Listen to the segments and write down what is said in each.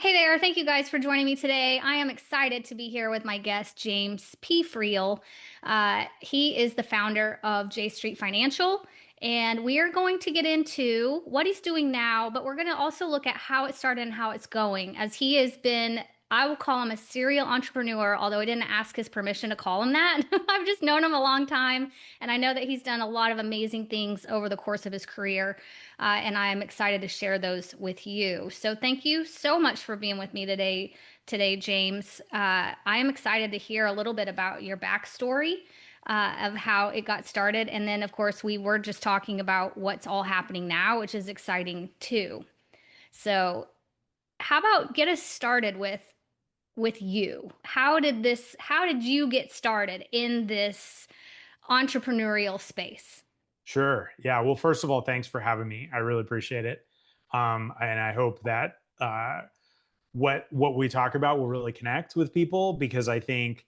Hey there. Thank you guys for joining me today. I am excited to be here with my guest, James P. Friel. He is the founder of J Street Financial, and we are going to get into what he's doing now, but we're going to also look at how it started and how it's going, as he has been, I will call him a serial entrepreneur, although I didn't ask his permission to call him that. I've just known him a long time, and I know that he's done a lot of amazing things over the course of his career. And I'm excited to share those with you. So thank you so much for being with me today, James. I am excited to hear a little bit about your backstory of how it got started, and then of course we were just talking about what's all happening now, which is exciting too. So how about get us started with you? How did you get started in this entrepreneurial space? Sure. Yeah. Well, first of all, thanks for having me. I really appreciate it. And I hope that what we talk about will really connect with people because I think,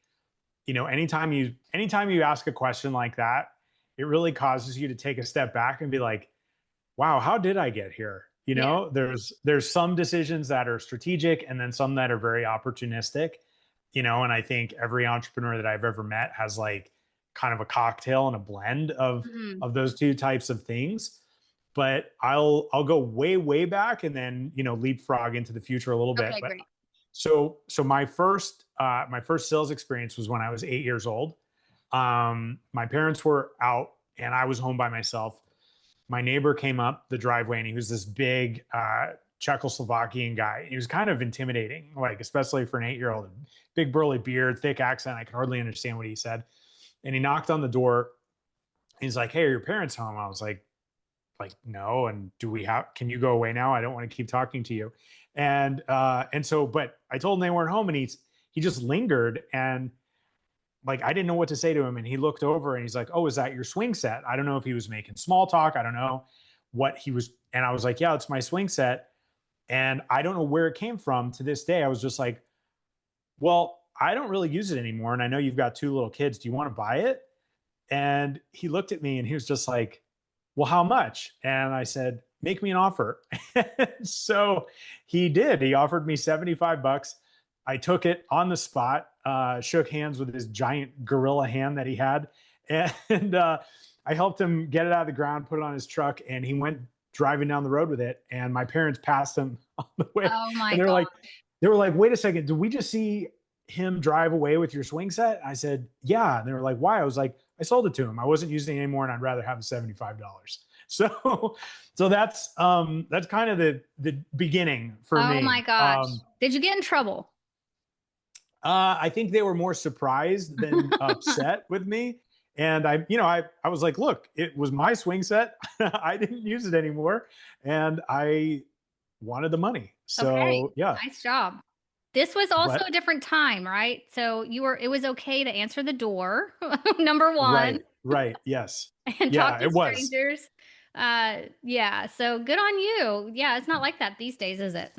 anytime you ask a question like that, it really causes you to take a step back and be like, wow, how did I get here? Yeah. There's some decisions that are strategic and then some that are very opportunistic, and I think every entrepreneur that I've ever met has like kind of a cocktail and a blend of Mhm. of those two types of things. But I'll go way back and then leapfrog into the future a little bit. Okay, But great. so my first sales experience was when I was 8 years old. My parents were out and I was home by myself. My neighbor came up the driveway and he was this big Czechoslovakian guy. He was kind of intimidating, like especially for an 8-year-old. Big burly beard, thick accent. I could hardly understand what he said. And he knocked on the door. He's like, "Hey, are your parents home?" I was like no. And do we have? Can you go away now? I don't want to keep talking to you. But I told him they weren't home, and he just lingered and like I didn't know what to say to him, and he looked over and he's like, "Oh, is that your swing set?" I don't know if he was making small talk. I don't know what he was, and I was like, "Yeah, it's my swing set." And I don't know where it came from to this day. I was just like, "Well, I don't really use it anymore, and I know you've got two little kids. Do you want to buy it?" And he looked at me and he was just like, "Well, how much?" And I said, "Make me an offer." So he did. He offered me 75 bucks. I took it on the spot, shook hands with his giant gorilla hand that he had. And I helped him get it out of the ground, put it on his truck, and he went driving down the road with it. And my parents passed him on the way. Oh my And God. they were like, "Wait a second, did we just see him drive away with your swing set?" I said, "Yeah." And they were like, "Why?" I was like, "I sold it to him. I wasn't using it anymore, and I'd rather have the $75." So, so that's kind of the beginning for Oh my me. gosh. Did you get in trouble? I think they were more surprised than upset with me. And I was like, "Look, it was my swing set. I didn't use it anymore, and I wanted the money." Okay. So yeah, Nice job. This was also a but different time, right? So it was okay to answer the door, number one, right, yes, and talk yeah, to it was. strangers. Yeah, so good on you. Yeah, it's not like that these days, is it?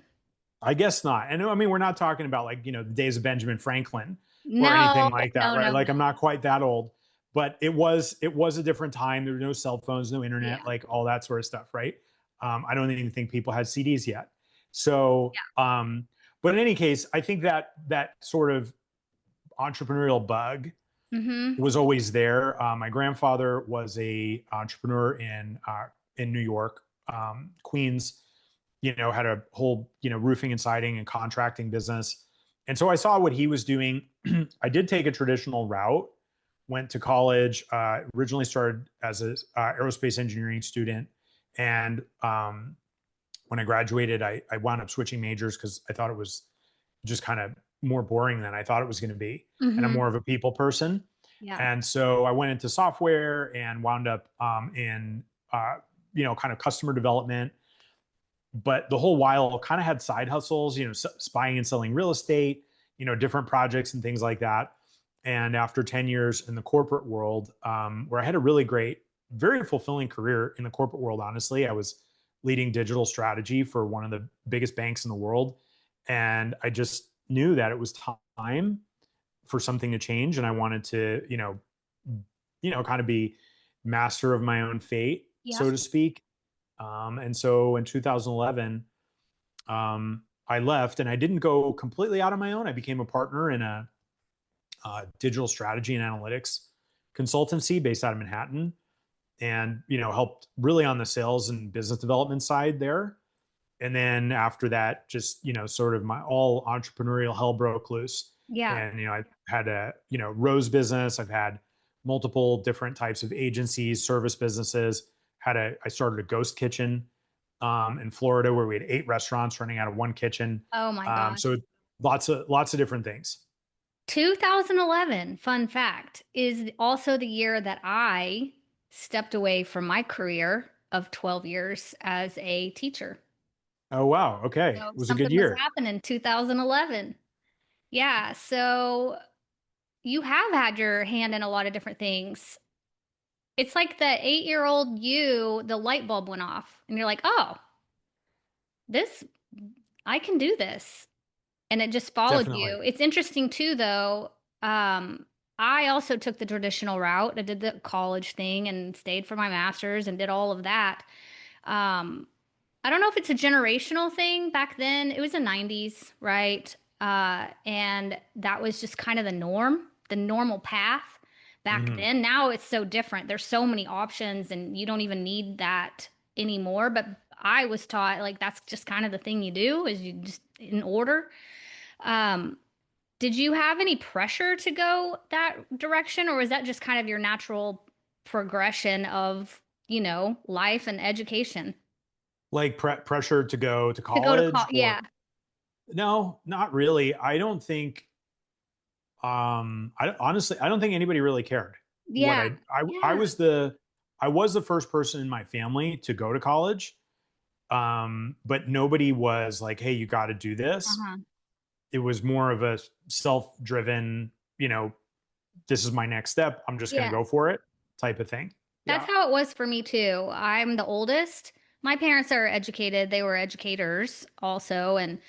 I guess not. And I mean, we're not talking about like, the days of Benjamin Franklin or No, anything like that, no, right? no, Like I'm no. not quite that old, but it was a different time. There were no cell phones, no internet, Yeah. like all that sort of stuff, right? I don't even think people had CDs yet. So, but in any case, I think that sort of entrepreneurial bug Mm-hmm. was always there. My grandfather was a entrepreneur in New York, Queens. Had a whole roofing and siding and contracting business, and so I saw what he was doing. I did take a traditional route. Went to college. Originally started as a aerospace engineering student, and when I graduated, I wound up switching majors because I thought it was just kind of more boring than I thought it was going to be. And I'm Mm-hmm. more of a people person. Yeah. And so I went into software and wound up in, kind of customer development. But the whole while kind of had side hustles, buying and selling real estate, different projects and things like that. And after 10 years in the corporate world, where I had a really great, very fulfilling career in the corporate world, honestly, I was leading digital strategy for one of the biggest banks in the world. And I just knew that it was time for something to change. And I wanted to, kind of be master of my own fate, Yeah. so to speak. And so in 2011, I left and I didn't go completely out on my own. I became a partner in a digital strategy and analytics consultancy based out of Manhattan, and helped really on the sales and business development side there. And then after that, just sort of my all entrepreneurial hell broke loose. Yeah. And I had a rose business. I've had multiple different types of agencies, service businesses. I started a ghost kitchen in Florida where we had 8 restaurants running out of one kitchen. Oh my gosh. So lots of different things. 2011, fun fact, is also the year that I stepped away from my career of 12 years as a teacher. Oh wow, okay, So it was a good something must year. happen in 2011. Yeah, so you have had your hand in a lot of different things. It's like the 8-year-old you, the light bulb went off, and you're like, oh, this, I can do this. And it just followed Definitely. you. It's interesting too, though. I also took the traditional route. I did the college thing and stayed for my master's and did all of that. Um, I don't know if it's a generational thing. Back then, it was the 90s, right? And that was just kind of the norm, the normal path back Hmm. then. Now it's so different. There's so many options, and you don't even need that anymore. But I was taught like that's just kind of the thing you do is you just in order. Um, did you have any pressure to go that direction, or was that just kind of your natural progression of, life and education? Like pressure to go to To go to call, college yeah, or no, not really. I don't think honestly, I don't think anybody really cared what yeah, I yeah. was the first person in my family to go to college. But nobody was like, "Hey, you got to do this." Uh-huh. It was more of a self-driven, this is my next step. I'm just going to Yeah. go for it type of thing. That's Yeah. how it was for me too. I'm the oldest. My parents are educated. They were educators also, and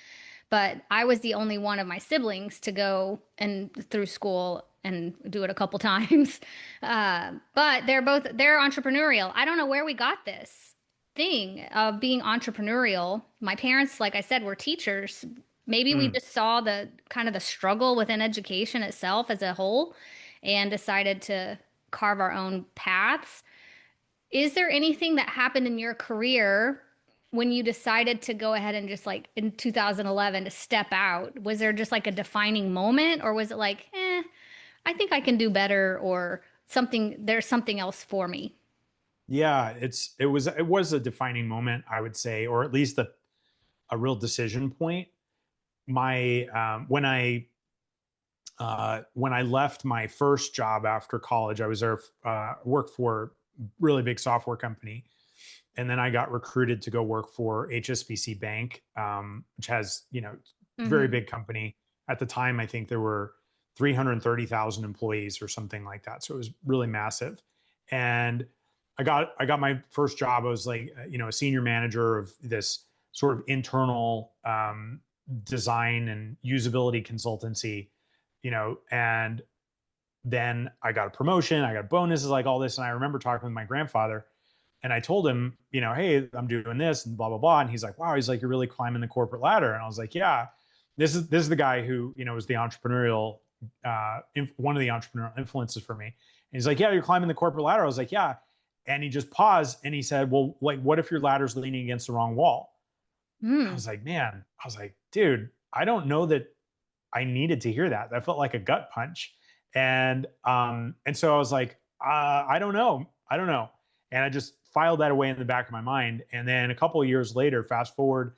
but I was the only one of my siblings to go and through school and do it a couple times. But they're entrepreneurial. I don't know where we got this thing of being entrepreneurial. My parents, like I said, were teachers. Maybe we Mm. just saw the kind of the struggle within education itself as a whole and decided to carve our own paths. Is there anything that happened in your career when you decided to go ahead and just like in 2011 to step out? Was there just like a defining moment, or was it like, I think I can do better, or there's something else for me? Yeah, it was a defining moment, I would say, or at least a real decision point. My when I left my first job after college, I was there, worked for a really big software company, and then I got recruited to go work for HSBC Bank, which has very Hmm. big company. At the time, I think there were 330,000 employees or something like that, so it was really massive. And I got my first job. I was like a senior manager of this sort of internal design and usability consultancy, and then I got a promotion, I got bonuses, like all this. And I remember talking with my grandfather, and I told him, hey, I'm doing this and blah, blah, blah. And he's like, wow, he's like, you're really climbing the corporate ladder. And I was like, yeah, this is the guy who, was the entrepreneurial, one of the entrepreneurial influences for me. And he's like, yeah, you're climbing the corporate ladder. I was like, yeah. And he just paused and he said, well, like, what if your ladder's leaning against the wrong wall? I Mm. was like, man, I was like, dude, I don't know that I needed to hear that. That felt like a gut punch. And so I was like, I don't know. I don't know. And I just filed that away in the back of my mind. And then a couple of years later, fast forward,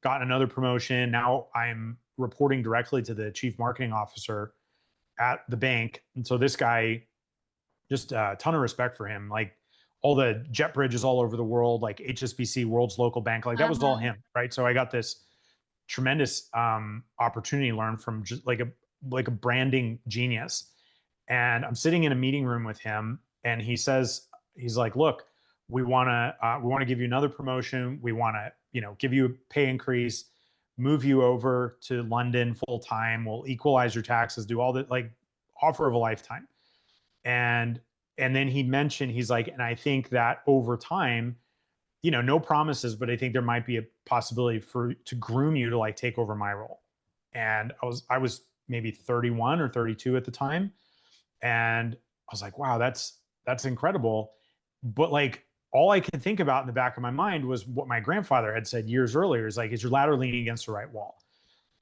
got another promotion. Now I'm reporting directly to the chief marketing officer at the bank. And so this guy, just a ton of respect for him. Like all the jet bridges all over the world, like HSBC, world's local bank, like that was all Uh-huh. him, right? So I got this tremendous opportunity to learn from just like a branding genius. And I'm sitting in a meeting room with him, and he's like, look, we want to give you another promotion. We want to give you a pay increase, move you over to London full time. We'll equalize your taxes, do all that, like offer of a lifetime. And then he mentioned, he's like, and I think that over time no promises, but I think there might be a possibility to groom you to like take over my role. And I was maybe 31 or 32 at the time. And I was like, wow, that's incredible. But like all I could think about in the back of my mind was what my grandfather had said years earlier is like, is your ladder leaning against the right wall?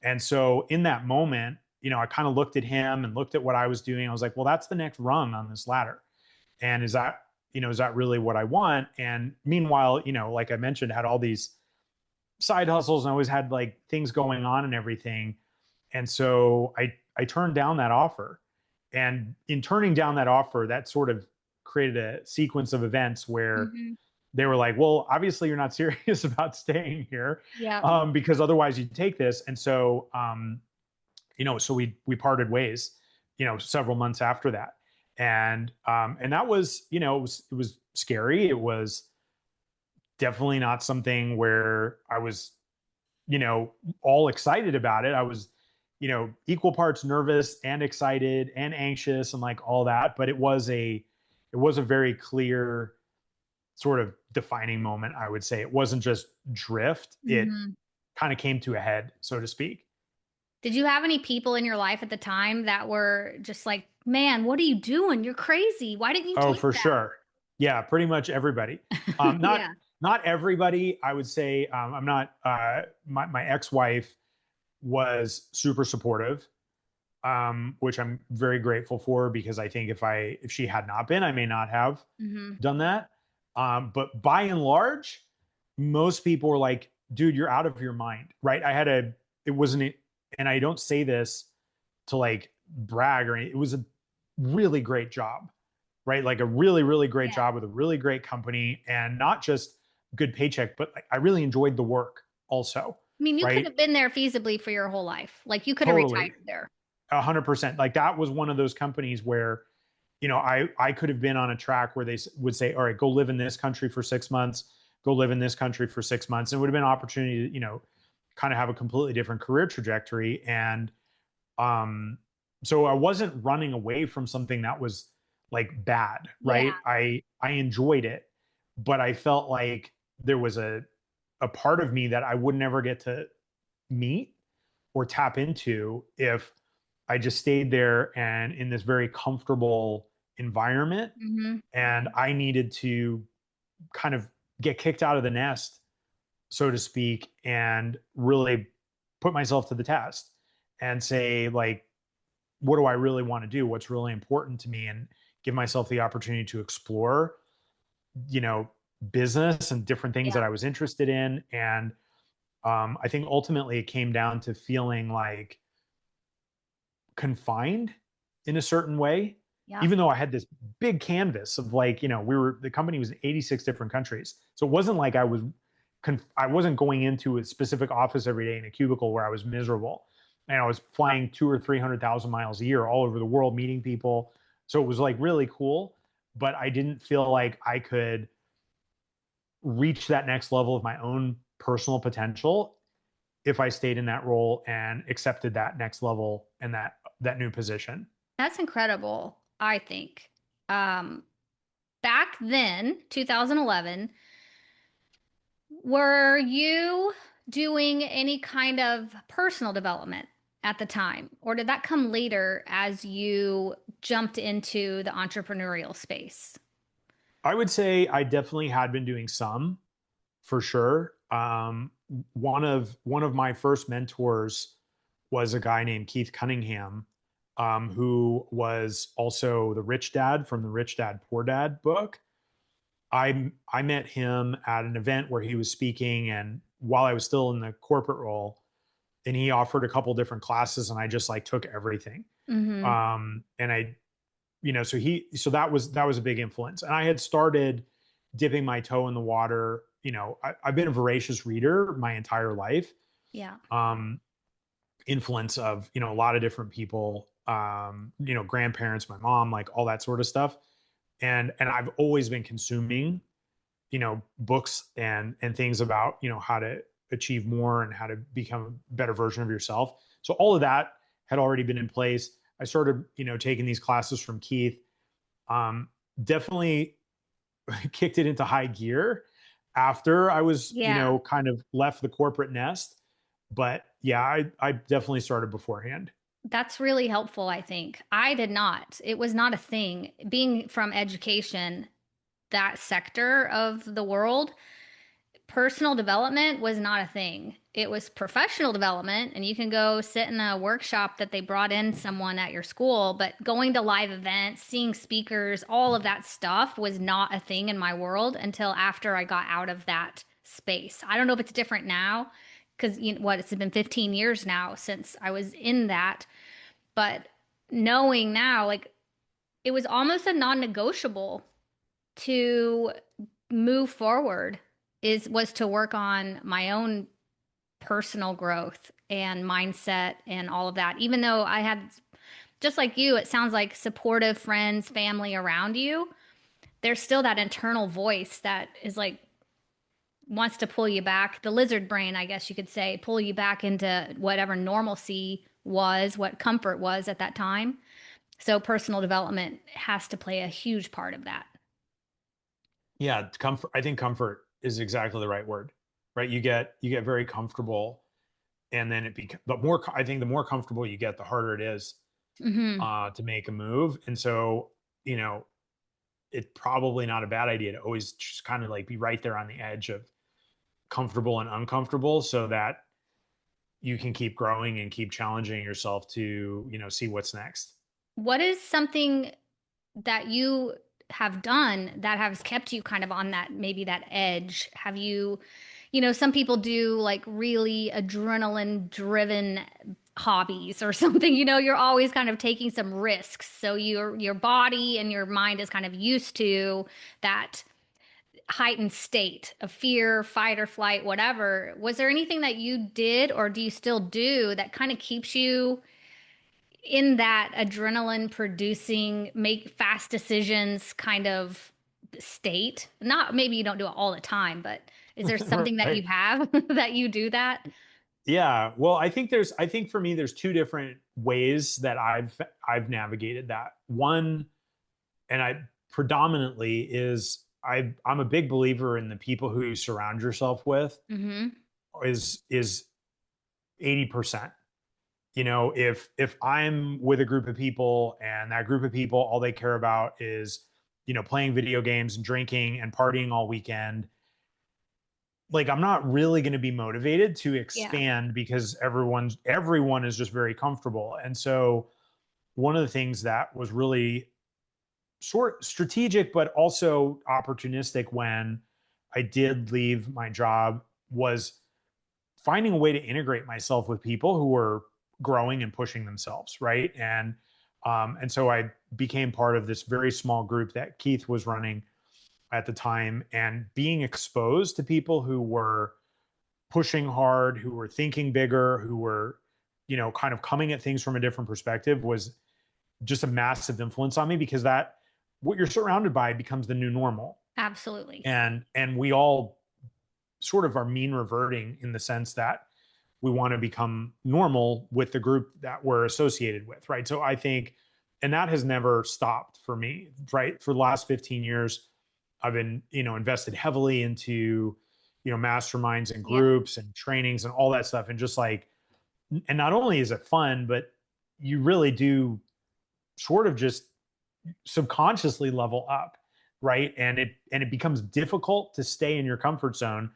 And so in that moment, I kind of looked at him and looked at what I was doing. I was like, well, that's the next rung on this ladder. And is that really what I want? And meanwhile, like I mentioned, had all these side hustles and always had like things going on and everything. And so I turned down that offer. And in turning down that offer, that sort of created a sequence of events where Hmm. they were like, well, obviously you're not serious about staying here, Yeah. because otherwise you'd take this. And so, so we parted ways, several months after that. And that was, it was scary. It was definitely not something where I was, all excited about it. I was, equal parts nervous and excited and anxious and like all that. But it was a very clear sort of defining moment, I would say. It wasn't just drift. It Hmm. kind of came to a head, so to speak. Did you have any people in your life at the time that were just like, man, what are you doing? You're crazy. Why didn't you Oh, take for sure. Yeah, pretty much everybody. that? Not Yeah. not everybody. I would say I'm not. My ex-wife was super supportive, which I'm very grateful for because I think if she had not been, I may not have Hmm. done that. But by and large, most people were like, "Dude, you're out of your mind." Right? It wasn't, and I don't say this to like brag or anything. It was a really great job, right? Like a really, really great Yeah. job with a really great company and not just good paycheck, but like, I really enjoyed the work also, I mean, you could right? have been there feasibly for your whole life. Like you could have Totally. retired there. 100%. Like that was one of those companies where, I could have been on a track where they would say, all right, go live in this country for 6 months, go live in this country for 6 months. And it would have been an opportunity to, kind of have a completely different career trajectory. And um, so I wasn't running away from something that was like bad, Yeah. right? I enjoyed it, but I felt like there was a part of me that I would never get to meet or tap into if I just stayed there and in this very comfortable environment. Hmm. And I needed to kind of get kicked out of the nest, so to speak, and really put myself to the test and say, like, what do I really want to do? What's really important to me? And give myself the opportunity to explore, you know, business and different things Yeah. that I was interested in. And I think ultimately it came down to feeling like confined in a certain way, Yeah. even though I had this big canvas of like, the company was in 86 different countries. So it wasn't like I wasn't going into a specific office every day in a cubicle where I was miserable. And I was flying 200 or 300,000 miles a year all over the world, meeting people. So it was like really cool, but I didn't feel like I could reach that next level of my own personal potential if I stayed in that role and accepted that next level and that new position. That's incredible, I think. Um, Back then, 2011, were you doing any kind of personal development at the time, or did that come later as you jumped into the entrepreneurial space? I would say I definitely had been doing some for sure. One of my first mentors was a guy named Keith Cunningham, who was also the Rich Dad from the Rich Dad Poor Dad book. I met him at an event where he was speaking, and while I was still in the corporate role, and he offered a couple different classes, and I just like took everything. Mm-hmm. And I, so that was a big influence. And I had started dipping my toe in the water. I've been a voracious reader my entire life. Yeah. Um, Influence of a lot of different people, grandparents, my mom, like all that sort of stuff. And I've always been consuming books and things about how to achieve more and how to become a better version of yourself. So all of that had already been in place. I started taking these classes from Keith. um, Definitely kicked it into high gear after I was, Yeah. kind of left the corporate nest. But yeah, I definitely started beforehand. That's really helpful, I think. I did not. It was not a thing. Being from education, that sector of the world, personal development was not a thing. It was professional development, and you can go sit in a workshop that they brought in someone at your school, but going to live events, seeing speakers, all of that stuff was not a thing in my world until after I got out of that space. I don't know if it's different now because it's been 15 years now since I was in that, but knowing now, like it was almost a non-negotiable to move forward was to work on my own personal growth and mindset and all of that. Even though I had, just like you, it sounds like supportive friends, family around you, there's still that internal voice that is like wants to pull you back, the lizard brain, I guess you could say, pull you back into whatever normalcy was, what comfort was at that time. So personal development has to play a huge part of that. Yeah, comfort. I think comfort is exactly the right word, right? You get very comfortable, and then I think the more comfortable you get, the harder it is Hmm. to make a move. And so, you know, it's probably not a bad idea to always just kind of like be right there on the edge of comfortable and uncomfortable, so that you can keep growing and keep challenging yourself to, see what's next. What is something that you have done that has kept you kind of on that, maybe that edge? Have you, some people do like really adrenaline driven hobbies or something, you're always kind of taking some risks. So your body and your mind is kind of used to that heightened state of fear, fight or flight, whatever. Was there anything that you did or do you still do that kind of keeps you in that adrenaline producing, make fast decisions kind of state? Not maybe you don't do it all the time, but is there something that you Right. have that you do that? Yeah. Well, I think for me there's two different ways that I've navigated that. One, and I predominantly is I'm a big believer in the people who you surround yourself with Mm-hmm. is 80%. If I'm with a group of people and that group of people all they care about is, playing video games and drinking and partying all weekend, like I'm not really going to be motivated to Yeah. expand because everyone is just very comfortable. And so one of the things that was really sort strategic but also opportunistic when I did leave my job was finding a way to integrate myself with people who were growing and pushing themselves, right? And so I became part of this very small group that Keith was running at the time, and being exposed to people who were pushing hard, who were thinking bigger, who were, kind of coming at things from a different perspective was just a massive influence on me, because that what you're surrounded by becomes the new normal. Absolutely. And we all sort of are mean reverting in the sense that we want to become normal with the group that we're associated with, right? So I think, and that has never stopped for me, right? For the last 15 years, I've been, invested heavily into, masterminds and Yeah. groups and trainings and all that stuff. And just like, and not only is it fun, but you really do sort of just subconsciously level up, right? And it becomes difficult to stay in your comfort zone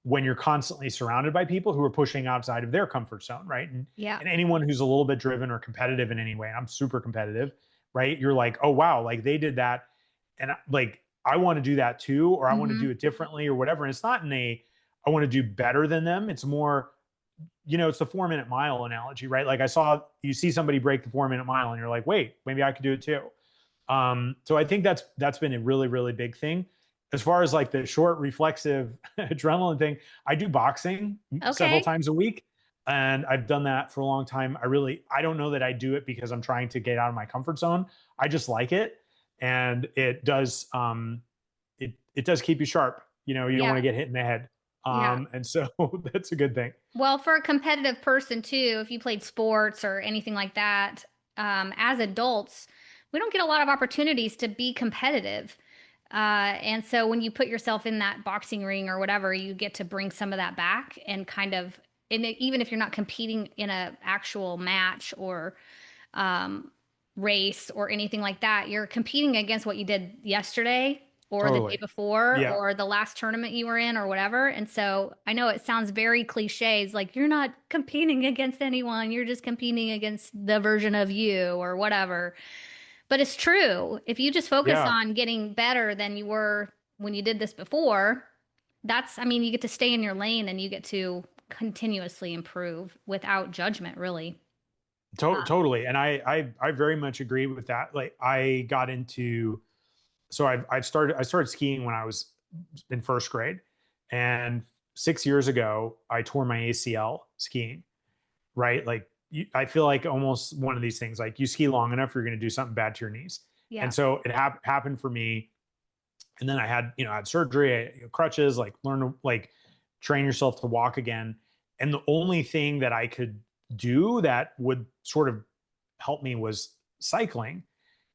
when you're constantly surrounded by people who are pushing outside of their comfort zone, right? And Yeah. and anyone who's a little bit driven or competitive in any way, and I'm super competitive, right? You're like, oh wow, like they did that, and like I want to do that too, or I want to do Hmm. it differently, or whatever. And it's not in a I want to do better than them. It's more, it's the 4 minute mile analogy, right? Like you see somebody break the 4 minute mile, and you're like, wait, maybe I could do it too. So I think that's been a really, really big thing. As far as like the short reflexive adrenaline thing, I do boxing several Okay. times a week. And I've done that for a long time. I don't know that I do it because I'm trying to get out of my comfort zone. I just like it. And it does keep you sharp. You don't want to Yeah. get hit in the head. Yeah. And so that's a good thing. Well, for a competitive person too, if you played sports or anything like that, as adults, we don't get a lot of opportunities to be competitive. And so when you put yourself in that boxing ring or whatever, you get to bring some of that back and kind of, and even if you're not competing in a actual match or um, race or anything like that, you're competing against what you did yesterday or the day Totally. before Yeah. or the last tournament you were in or whatever. And so I know it sounds very cliche. It's like you're not competing against anyone, you're just competing against the version of you or whatever. But it's true. If you just focus Yeah. on getting better than you were when you did this before, I mean, you get to stay in your lane and you get to continuously improve without judgment, really. Totally. And I very much agree with that. Like I got into, so I started skiing when I was in first grade, and 6 years ago I tore my ACL skiing. Right, like I feel like almost one of these things. Like you ski long enough, you're going to do something bad to your knees, and Yeah. so it happened for me. And then I had surgery, crutches, like learn to like train yourself to walk again. And the only thing that I could do that would sort of help me was cycling.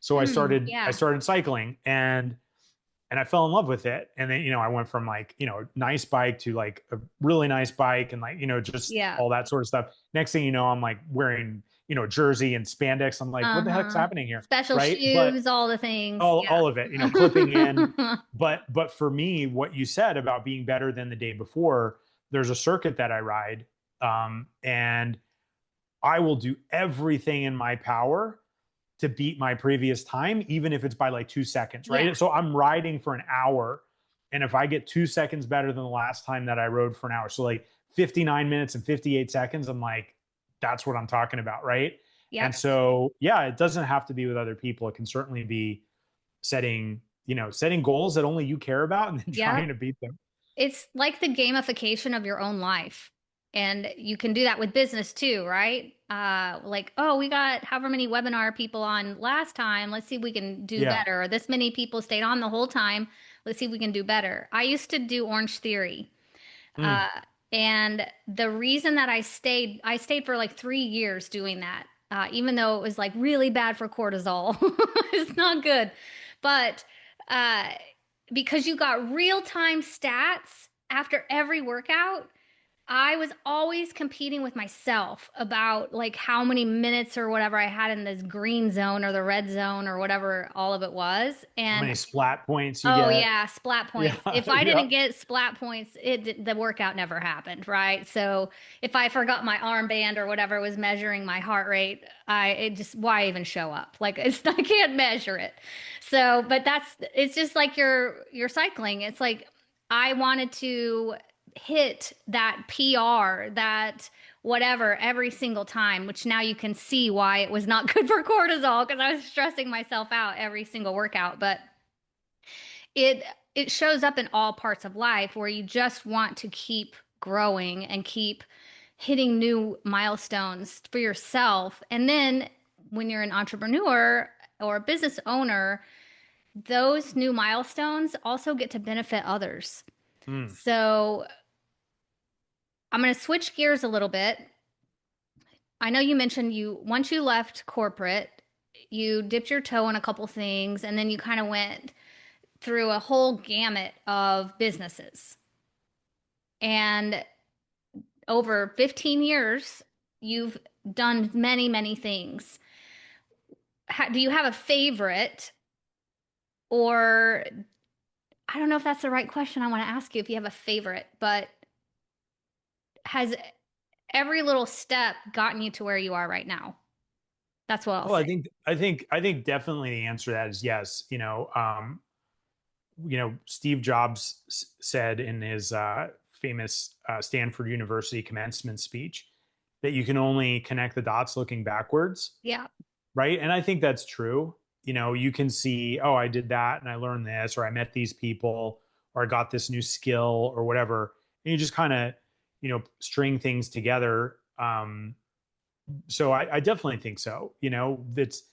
So I Yeah. started cycling, and I fell in love with it. And then, I went from like, nice bike to like a really nice bike and like, just Yeah. all that sort of stuff. Next thing you know, I'm like wearing, jersey and spandex. I'm like, what the heck's Uh-huh. happening here? Special Right. But shoes, all the things. all of it, clipping in. Yeah. But for me, what you said about being better than the day before, there's a circuit that I ride. And I will do everything in my power to beat my previous time, even if it's by like 2 seconds, Yeah. right? So I'm riding for an hour. And if I get 2 seconds better than the last time that I rode for an hour, so like 59 minutes and 58 seconds, I'm like, that's what I'm talking about, right? And Yep. so, yeah, it doesn't have to be with other people. It can certainly be setting goals that only you care about and then Yep. trying to beat them. It's like the gamification of your own life. And you can do that with business too, right? Like, oh, we got however many webinar people on last time. Let's see if we can do Yeah. better. Or this many people stayed on the whole time. Let's see if we can do better. I used to do Orange Theory. Mm. Uh, and the reason that I stayed for like 3 years doing that, even though it was like really bad for cortisol. It's not good. But uh, because you got real-time stats after every workout, I was always competing with myself about like how many minutes or whatever I had in this green zone or the red zone or whatever all of it was. How And many splat points you oh get? yeah, splat Yeah. points. If I Yeah. didn't get splat points, the workout never happened, right? So if I forgot my armband or whatever was measuring my heart rate, it just why even show up? Like it's I can't measure it. So, but it's just like you're cycling. It's like I wanted to hit that PR, that whatever every single time, which now you can see why it was not good for cortisol because I was stressing myself out every single workout, but it it shows up in all parts of life where you just want to keep growing and keep hitting new milestones for yourself. And then when you're an entrepreneur or a business owner, those new milestones also get to benefit others. Mm. So I'm going to switch gears a little bit. I know you mentioned you once you left corporate, you dipped your toe in a couple things and then you kind of went through a whole gamut of businesses. And over 15 years, you've done many, many things. Do you have a favorite? Or I don't know if that's the right question I want to ask you if you have a favorite, but has every little step gotten you to where you are right now? That's what I'll Well, say. I think definitely the answer to that is yes. Steve Jobs said in his famous Stanford University commencement speech that you can only connect the dots looking backwards, Yeah. right? And I think that's true. You can see, oh, I did that and I learned this, or I met these people, or I got this new skill, or whatever. And you just kind of, string things together. So I definitely think so. That's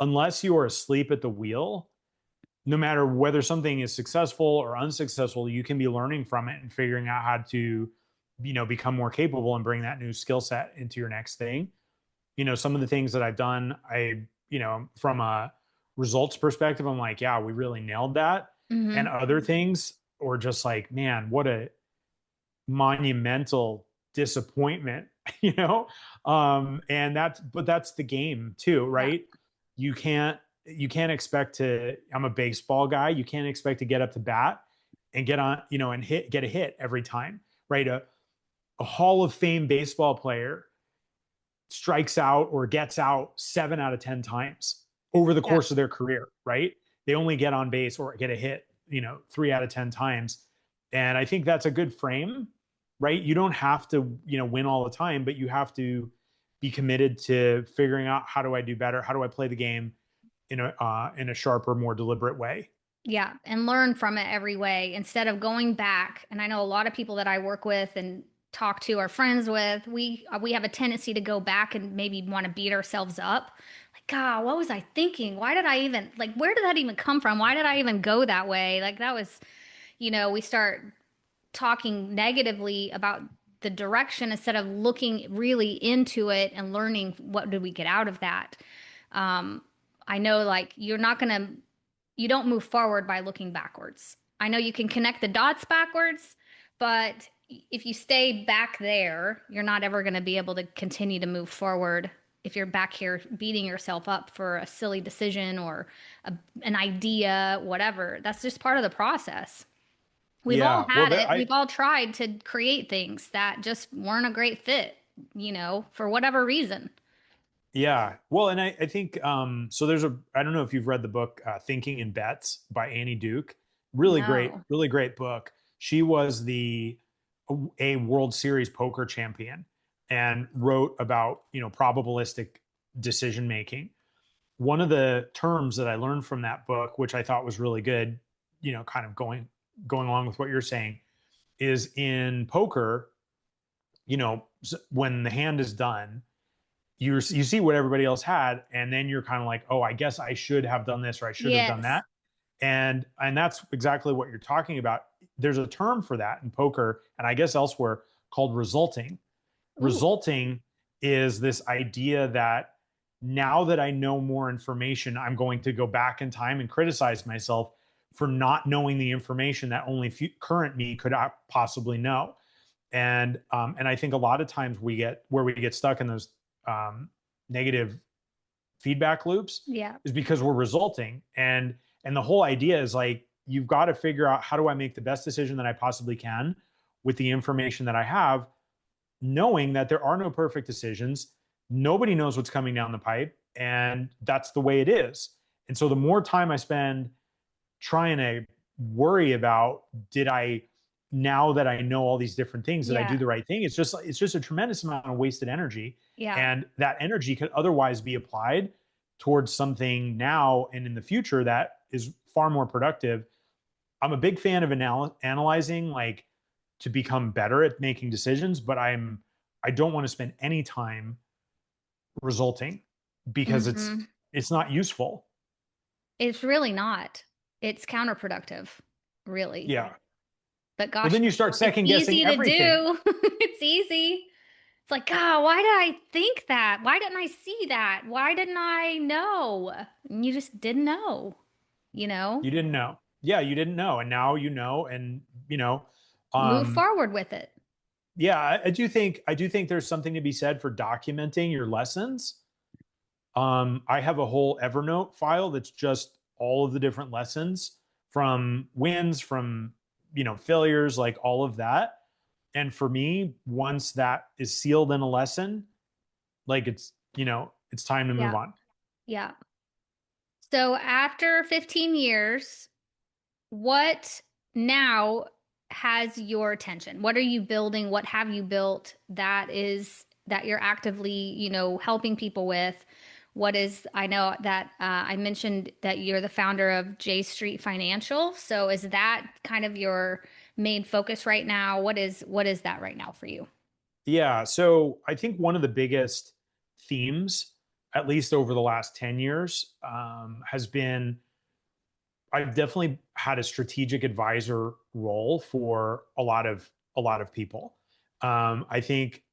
unless you are asleep at the wheel, no matter whether something is successful or unsuccessful, you can be learning from it and figuring out how to, become more capable and bring that new skill set into your next thing. Some of the things that I've done, from a results perspective, I'm like, yeah, we really nailed that. And Hmm. other things, or just like, man, what a monumental disappointment, you know? And that's the game too, Yeah. right? You can't expect to, I'm a baseball guy, you can't expect to get up to bat and get on, and get a hit every time, right? A Hall of Fame baseball player strikes out or gets out 7 out of 10 times over the Yeah. course of their career, right? They only get on base or get a hit, 3 out of 10 times. And I think that's a good frame, right? You don't have to, win all the time, but you have to be committed to figuring out, how do I do better? How do I play the game in a sharper, more deliberate way? Yeah, and learn from it every way instead of going back. And I know a lot of people that I work with and talk to, are friends with, we have a tendency to go back and maybe want to beat ourselves up. Like, God, what was I thinking? Why did I even like where did that even come from? Why did I even go that way? Like that was, we start talking negatively about the direction instead of looking really into it and learning what did we get out of that. Um, I know like you don't move forward by looking backwards. I know you can connect the dots backwards, but if you stay back there, you're not ever going to be able to continue to move forward if you're back here beating yourself up for a silly decision or an idea, whatever. That's just part of the process. We've all Yeah. Well, had that it. I We've all tried to create things that just weren't a great fit, for whatever reason. Yeah. Well, and I think so I don't know if you've read the book Thinking in Bets by Annie Duke. No. Really great book. She was a World Series poker champion and wrote about, probabilistic decision making. One of the terms that I learned from that book, which I thought was really good, kind of going along with what you're saying, is in poker, when the hand is done, you see what everybody else had, and then you're kind of like, oh, I guess I should have done this or I should have done Yes. that. And that's exactly what you're talking about. There's a term for that in poker, and I guess elsewhere, called resulting. Ooh. Resulting is this idea that now that I know more information, I'm going to go back in time and criticize myself for not knowing the information that only current me could possibly know. And I think a lot of times we get stuck in those negative feedback loops Yeah. is because we're resulting. And the whole idea is like, you've got to figure out, how do I make the best decision that I possibly can with the information that I have, knowing that there are no perfect decisions. Nobody knows what's coming down the pipe, and that's the way it is. And so the more time I spend trying to worry about, did I, now that I know all these different things, did I do Yeah. the right thing? It's just a tremendous amount of wasted energy. Yeah. And that energy could otherwise be applied towards something now and in the future that is far more productive. I'm a big fan of analyzing, like, to become better at making decisions, but I don't want to spend any time resulting, because Hmm. it's not useful. It's really not. It's counterproductive, really. Yeah. But Well, gosh, then you start it's second guessing easy to everything. do. It's easy. It's like, God, why did I think that? Why didn't I see that? Why didn't I know? And you just didn't know, you know? You didn't know. Yeah, you didn't know, and now you know. And Move um, forward with it. yeah, I do think there's something to be said for documenting your lessons. I have a whole Evernote file that's just all of the different lessons, from wins, from failures, like all of that. And for me, once that is sealed in a lesson, like, it's time to move Yeah. on. Yeah. So after 15 years, what now has your attention? What are you building? What have you built that you're actively, helping people with? I know that I mentioned that you're the founder of J Street Financial. So is that kind of your main focus right now? What is that right now for you? Yeah. So I think one of the biggest themes, at least over the last 10 years, has been, I've definitely had a strategic advisor role for a lot of people. I think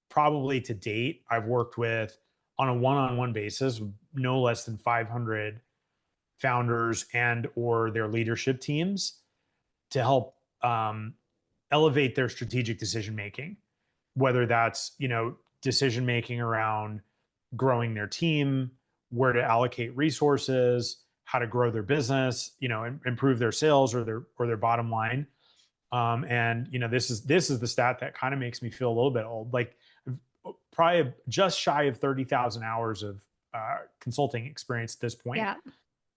probably to date, I've worked with, on a one-on-one basis, no less than 500 founders and or their leadership teams to help elevate their strategic decision making, whether that's, decision making around growing their team, where to allocate resources, how to grow their business, improve their sales or their bottom line. And this is the stat that kind of makes me feel a little bit old. Like probably just shy of 30,000 hours of consulting experience at this point. Yeah.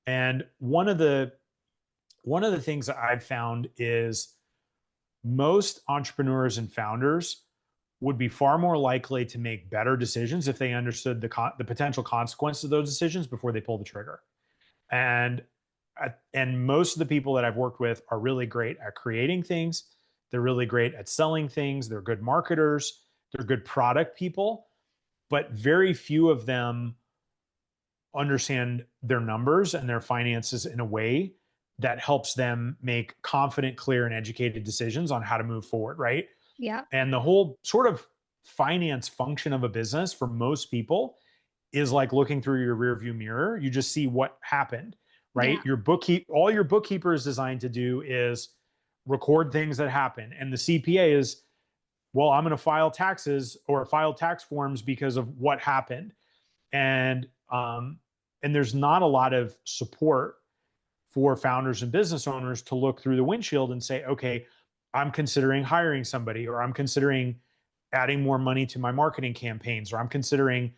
And one of the things that I've found is most entrepreneurs and founders would be far more likely to make better decisions if they understood the potential consequences of those decisions before they pull the trigger. And most of the people that I've worked with are really great at creating things. They're really great at selling things. They're good marketers. They're good product people, but very few of them understand their numbers and their finances in a way that helps them make confident, clear, and educated decisions on how to move forward, right? Yeah. And the whole sort of finance function of a business for most people is like looking through your rearview mirror. You just see what happened, right? Yeah. All your bookkeeper is designed to do is record things that happen. And the CPA is, well, I'm going to file taxes or file tax forms because of what happened. And there's not a lot of support for founders and business owners to look through the windshield and say, okay, I'm considering hiring somebody, or I'm considering adding more money to my marketing campaigns, or I'm considering,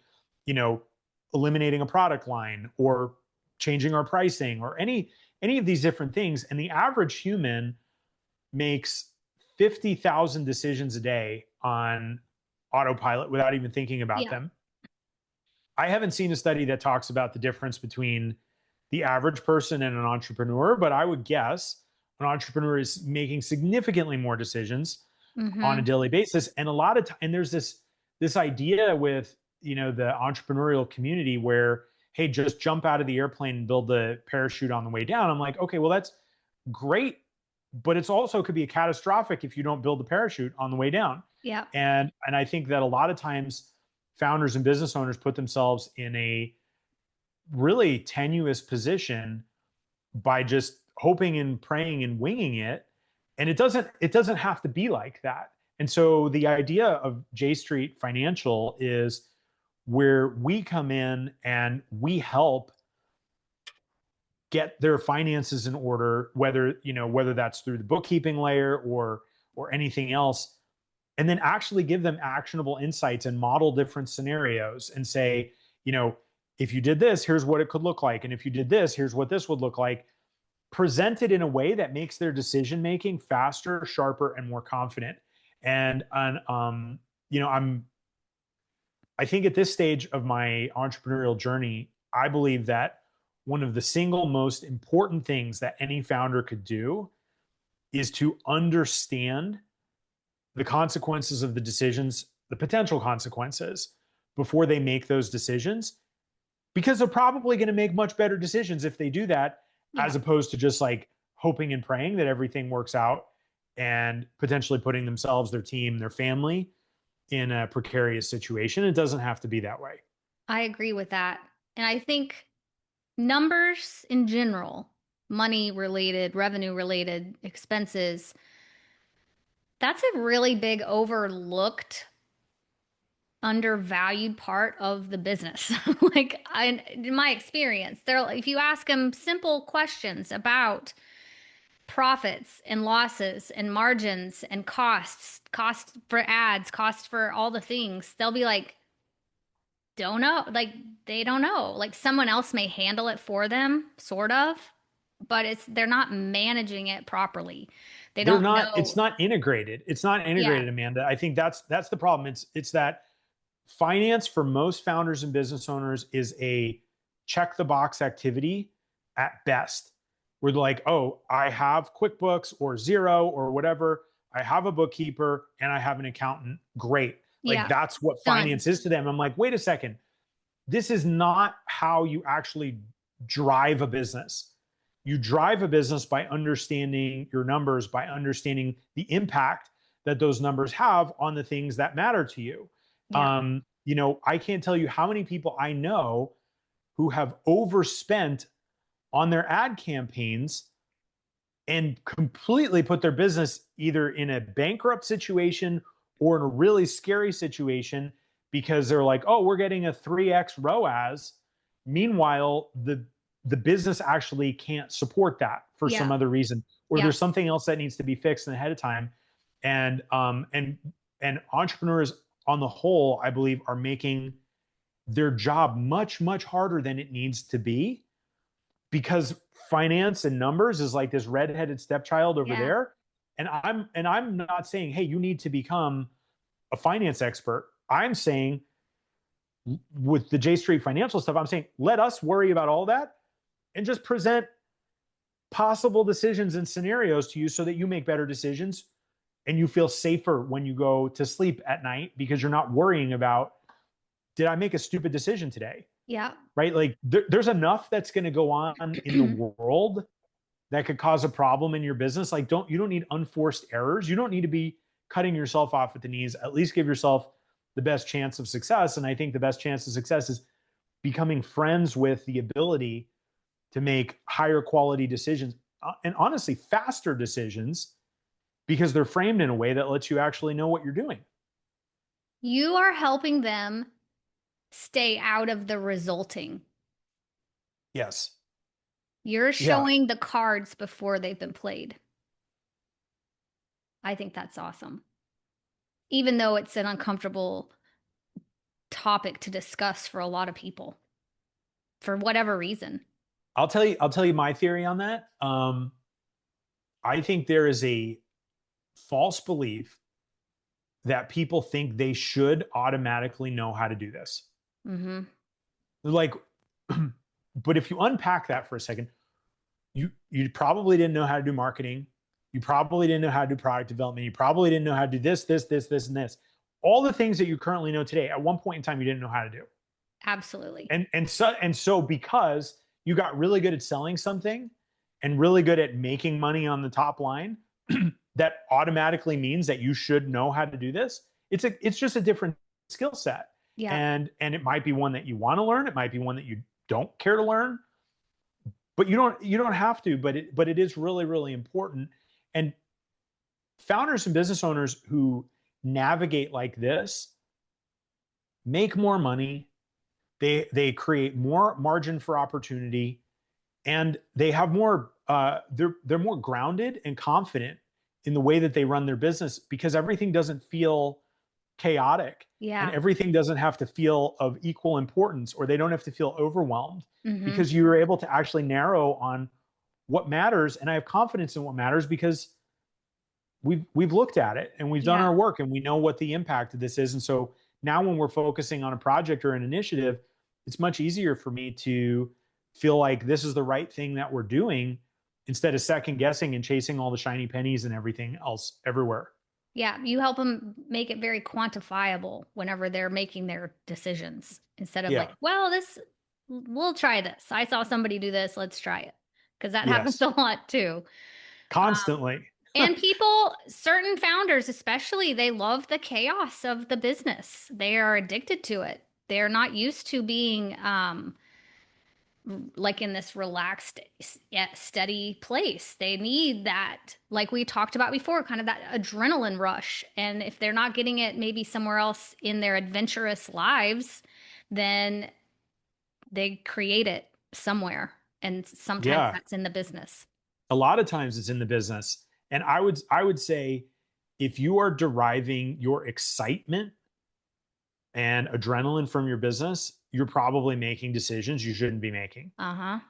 eliminating a product line or changing our pricing or any of these different things. And the average human makes 50,000 decisions a day on autopilot without even thinking about Yeah. them. I haven't seen a study that talks about the difference between the average person and an entrepreneur, but I would guess an entrepreneur is making significantly more decisions on a Mm-hmm. daily basis. And a lot of time, and there's this idea with, the entrepreneurial community where, hey, just jump out of the airplane and build the parachute on the way down. I'm like, okay, well, that's great, but it's also could be catastrophic if you don't build the parachute on the way down. Yeah. And I think that a lot of times founders and business owners put themselves in a really tenuous position by just hoping and praying and winging it. And it doesn't have to be like that. And so the idea of J Street Financial is where we come in and we help get their finances in order, whether that's through the bookkeeping layer or anything else, and then actually give them actionable insights and model different scenarios and say, if you did this, here's what it could look like. And if you did this, here's what this would look like. Present it in a way that makes their decision making faster, sharper, and more confident. And I think at this stage of my entrepreneurial journey, I believe that one of the single most important things that any founder could do is to understand the consequences of the decisions, the potential consequences, before they make those decisions, because they're probably going to make much better decisions if they do that, Yeah. as opposed to just like hoping and praying that everything works out and potentially putting themselves, their team, their family in a precarious situation. It doesn't have to be that way. I agree with that. And I think numbers in general, money related, revenue related, expenses, that's a really big overlooked, undervalued part of the business. In my experience, if you ask them simple questions about profits and losses and margins and cost for ads, cost for all the things, they'll be like, don't know. Like they don't know. Like someone else may handle it for them, sort of, but they're not managing it properly. They They're don't not, it's know. not integrated. It's not Yeah. integrated, Amanda. I think that's the problem. It's that finance for most founders and business owners is a check the box activity at best. We're like, oh, I have QuickBooks or Xero or whatever. I have a bookkeeper and I have an accountant. Great. Like Yeah. that's what Done. finance is to them. I'm like, wait a second. This is not how you actually drive a business. You drive a business by understanding your numbers, by understanding the impact that those numbers have on the things that matter to you. Yeah. I can't tell you how many people I know who have overspent on their ad campaigns and completely put their business either in a bankrupt situation or in a really scary situation because they're like, oh, we're getting a 3x ROAS. Meanwhile, the business actually can't support that for some Yeah. other reason, or Yeah. there's something else that needs to be fixed ahead of time. And entrepreneurs on the whole, I believe, are making their job much, much harder than it needs to be, because finance and numbers is like this redheaded stepchild over Yeah. there. And I'm not saying, hey, you need to become a finance expert. I'm saying with the J Street Financial stuff, I'm saying let us worry about all that and just present possible decisions and scenarios to you so that you make better decisions and you feel safer when you go to sleep at night because you're not worrying about, did I make a stupid decision today? Yeah. Right? Like there's enough that's going to go on in the world that could cause a problem in your business. Like you don't need unforced errors. You don't need to be cutting yourself off at the knees. At least give yourself the best chance of success. And I think the best chance of success is becoming friends with the ability to make higher quality decisions, and honestly faster decisions, because they're framed in a way that lets you actually know what you're doing. You are helping them stay out of the resulting. Yes. You're Yeah. showing the cards before they've been played. I think that's awesome. Even though it's an uncomfortable topic to discuss for a lot of people, for whatever reason. I'll tell you my theory on that. I think there is a false belief that people think they should automatically know how to do this. Mm-hmm. Like, but if you unpack that for a second, you probably didn't know how to do marketing. You probably didn't know how to do product development. You probably didn't know how to do this, and this. All the things that you currently know today, at one point in time, you didn't know how to do. Absolutely. And so because you got really good at selling something and really good at making money on the top line, that automatically means that you should know how to do this. It's just a different skill set. Yeah. And it might be one that you want to learn. It might be one that you don't care to learn, but you don't have to, but it is really, really important. And founders and business owners who navigate like this make more money. They create more margin for opportunity, and they have more they're more grounded and confident in the way that they run their business, because everything doesn't feel chaotic and Yeah. everything doesn't have to feel of equal importance, or they don't have to feel overwhelmed, Mm-hmm. because you're able to actually narrow on what matters. And I have confidence in what matters because we've looked at it and we've done Yeah. our work and we know what the impact of this is. And so now when we're focusing on a project or an initiative, it's much easier for me to feel like this is the right thing that we're doing, instead of second guessing and chasing all the shiny pennies and everything else everywhere. Yeah. You help them make it very quantifiable whenever they're making their decisions instead of like, Yeah. well, we'll try this. I saw somebody do this. Let's try it. Because that happens Yes. a lot too. Constantly. And people, certain founders especially, they love the chaos of the business. They are addicted to it. They're not used to being like in this relaxed, yet steady place. They need that, like we talked about before, kind of that adrenaline rush. And if they're not getting it maybe somewhere else in their adventurous lives, then they create it somewhere. And sometimes Yeah. that's in the business. A lot of times it's in the business. And I would say, if you are deriving your excitement and adrenaline from your business, you're probably making decisions you shouldn't be making, Uh-huh.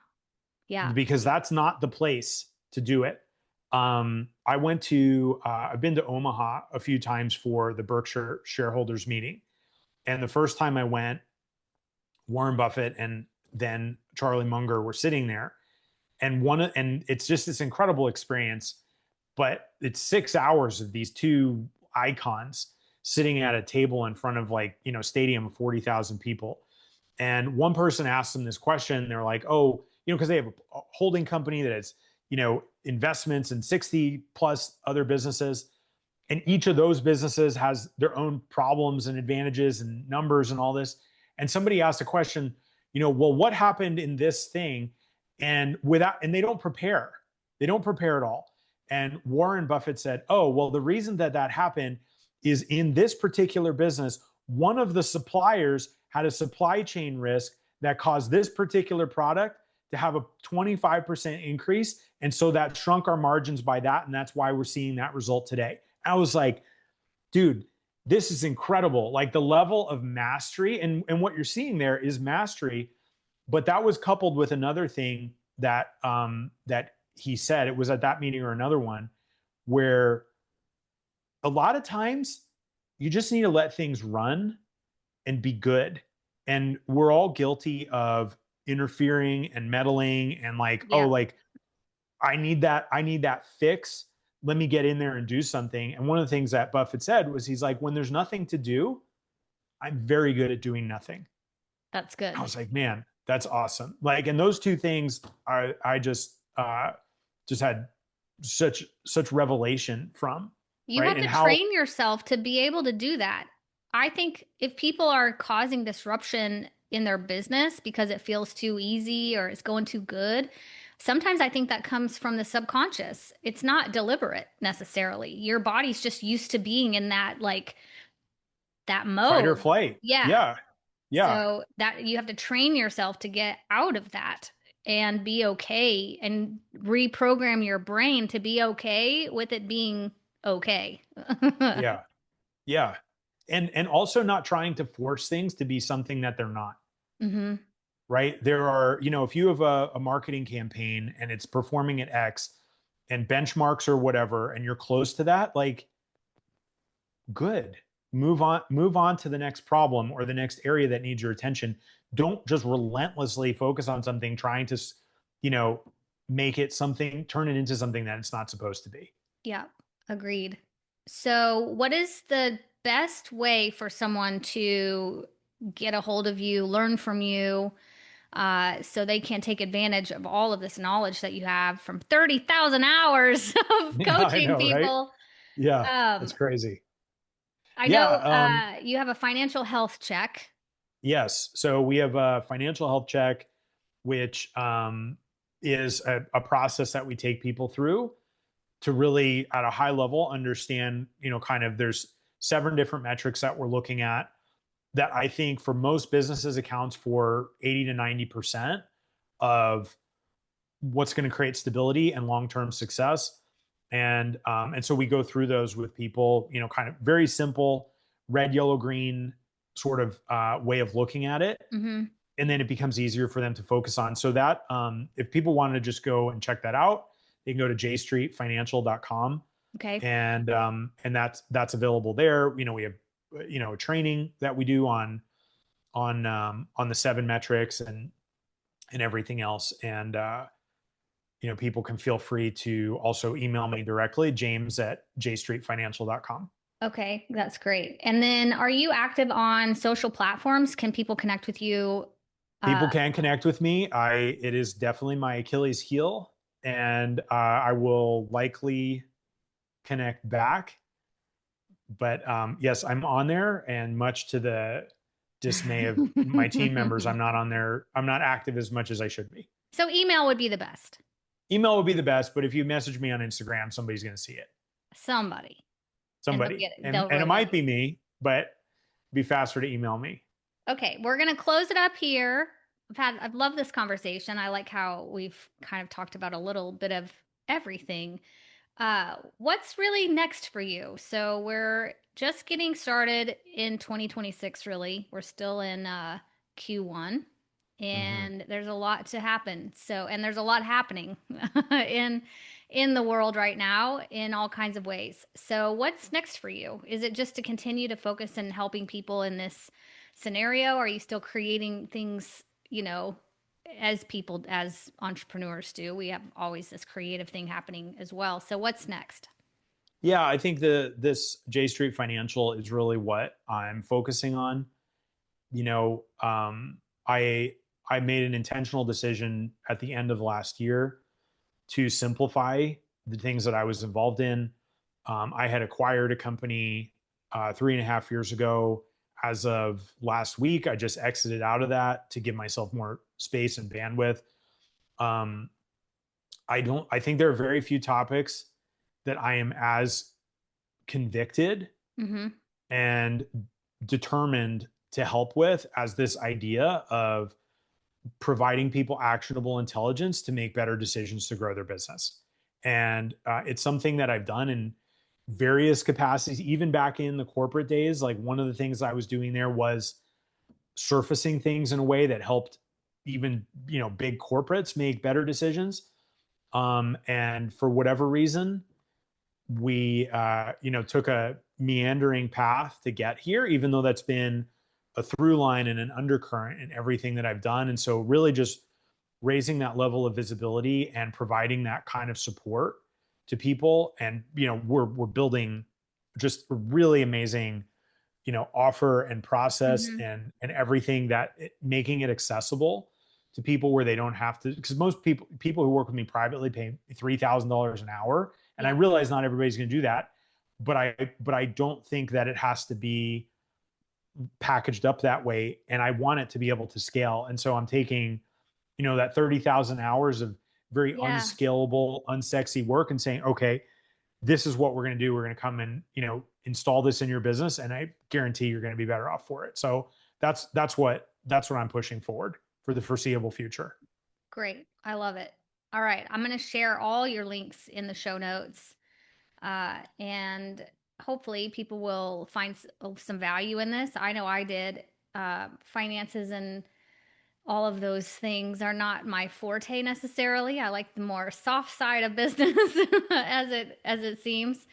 Yeah. because that's not the place to do it. I've been to Omaha a few times for the Berkshire shareholders meeting. And the first time I went, Warren Buffett and then Charlie Munger were sitting there. And it's just this incredible experience, but it's 6 hours of these two icons sitting at a table in front of, like, stadium of 40,000 people. And one person asked them this question. They're like, oh, because they have a holding company that has, investments in 60 plus other businesses. And each of those businesses has their own problems and advantages and numbers and all this. And somebody asked a question, well, what happened in this thing? and they don't prepare at all. And Warren Buffett said, oh, well, the reason that that happened is in this particular business, one of the suppliers had a supply chain risk that caused this particular product to have a 25% increase. And so that shrunk our margins by that. And that's why we're seeing that result today. I was like, dude, this is incredible. Like the level of mastery, and what you're seeing there is mastery. But that was coupled with another thing that that he said. It was at that meeting or another one where a lot of times you just need to let things run and be good. And we're all guilty of interfering and meddling and like, oh, Yeah. like I need that fix. Let me get in there and do something. And one of the things that Buffett said was, he's like, when there's nothing to do, I'm very good at doing nothing. That's I good. was like, man, that's awesome. Like, and those two things are, I just had such revelation from, You right? have And to how train yourself to be able to do that. I think if people are causing disruption in their business because it feels too easy or it's going too good, sometimes I think that comes from the subconscious. It's not deliberate necessarily. Your body's just used to being in that that fight or mode. flight. Yeah. Yeah. Yeah. So that you have to train yourself to get out of that and be okay and reprogram your brain to be okay with it being okay. Yeah. Yeah. And also not trying to force things to be something that they're not. Hmm. Right? There are, if you have a marketing campaign and it's performing at X and benchmarks or whatever, and you're close to that, like, good. Move on to the next problem or the next area that needs your attention. Don't just relentlessly focus on something, trying to, you know, make it something, turn it into something that it's not supposed to be. Yeah, agreed. So, what is the best way for someone to get a hold of you, learn from you, so they can take advantage of all of this knowledge that you have from 30,000 hours of Yeah, I coaching know, right? people? Yeah, Um, that's crazy. I Yeah, know you have a financial health check. yes. So we have a financial health check, which is a process that we take people through to really, at a high level, understand, kind of there's 7 different metrics that we're looking at that I think for most businesses accounts for 80 to 90% of what's going to create stability and long-term success. And so we go through those with people, kind of very simple red, yellow, green sort of way of looking at it. Hmm. And then it becomes easier for them to focus on. So that if people wanted to just go and check that out, they can go to jstreetfinancial.com, Okay. and that's available there. We have a training that we do on the 7 metrics and everything else. And people can feel free to also email me directly, james@jstreetfinancial.com. Okay, that's great. And then are you active on social platforms? Can people connect with you? People can connect with me. It is definitely my Achilles heel, and I will likely connect back. But yes, I'm on there, and much to the dismay of my team members, I'm not on there. I'm not active as much as I should be. So email would be the best. Email would be the best, but if you message me on Instagram, somebody's going to see it. Somebody. And they'll Somebody, get it. and They'll and it relate might it. be me, but it'd be faster to email me. Okay, we're gonna close it up here. I've loved this conversation. I like how we've kind of talked about a little bit of everything. What's really next for you? So we're just getting started in 2026, really. We're still in Q1 Mm-hmm. and there's a lot to happen. So, and there's a lot happening in in the world right now in all kinds of ways. So, what's next for you? Is it just to continue to focus in helping people in this scenario? Are you still creating things, as people, as entrepreneurs do? We have always this creative thing happening as well. So, what's next? Yeah, I think this J Street Financial is really what I'm focusing on. You know, um, I I made an intentional decision at the end of last year to simplify the things that I was involved in. I had acquired a company 3.5 years ago. As of last week, I just exited out of that to give myself more space and bandwidth. Um, I think there are very few topics that I am as convicted Mm-hmm. and determined to help with as this idea of providing people actionable intelligence to make better decisions to grow their business. And it's something that I've done in various capacities, even back in the corporate days. Like one of the things I was doing there was surfacing things in a way that helped even big corporates make better decisions. And for whatever reason, we took a meandering path to get here, even though that's been a through line and an undercurrent in everything that I've done. And so really just raising that level of visibility and providing that kind of support to people. And we're building just a really amazing offer and process Mm-hmm. and everything, making it accessible to people where they don't have to, because most people who work with me privately pay $3,000 an hour, and I Yeah. realize not everybody's going to do that, but I don't think that it has to be packaged up that way, and I want it to be able to scale. And so I'm taking that 30,000 hours of very Yeah. unscalable, unsexy work and saying, okay, this is what we're going to do. We're going to come and install this in your business, and I guarantee you're going to be better off for it. So that's what I'm pushing forward for the foreseeable future. Great. I love it. All right. I'm going to share all your links in the show notes. And hopefully people will find some value in this. I know I did. Finances and all of those things are not my forte necessarily. I like the more soft side of business as it seems.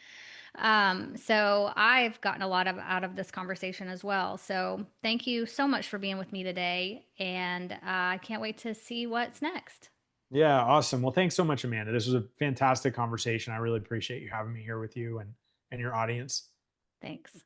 So I've gotten a lot of out of this conversation as well. So thank you so much for being with me today, and I can't wait to see what's next. Yeah, awesome. Well, thanks so much, Amanda. This was a fantastic conversation. I really appreciate you having me here with you and your audience. Thanks.